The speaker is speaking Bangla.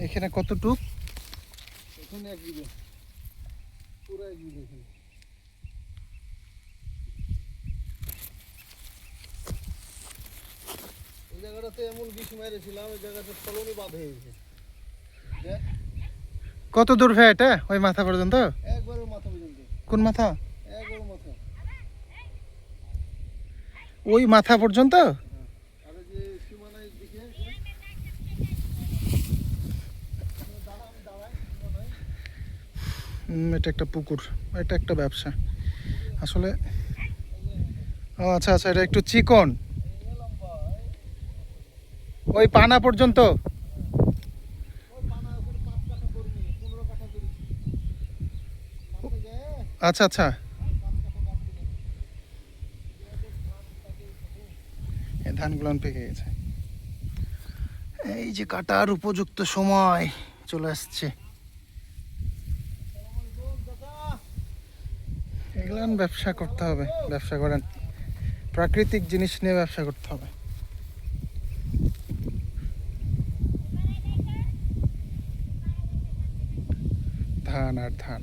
এখানে কতটুক? এখানে 1 বিঘা, পুরো 1 বিঘা। এই জায়গাটাতে এমন বিষ মেরেছিলাম, এই জায়গাটা ফলনই বাদ হয়ে গেছে। কত দূর ভাই এটা ওই মাথা পর্যন্ত? একবারে মাথা পর্যন্ত। কোন মাথা? একবারে মাথা। ওই মাথা পর্যন্ত? আর যে সীমানার দিকে এটা একটা পুকুর, এটা একটা ব্যবসা আসলে। ও আচ্ছা আচ্ছা, এটা একটু চিকন, ওই পানা পর্যন্ত। আচ্ছা আচ্ছা, এই ধানগুলো পেকে গেছে। এই যে কাটার উপযুক্ত সময় চলে আসছে। এগুলান ব্যবসা করতে হবে, ব্যবসা করেন, প্রাকৃতিক জিনিস নিয়ে ব্যবসা করতে হবে। ধান আর ধান।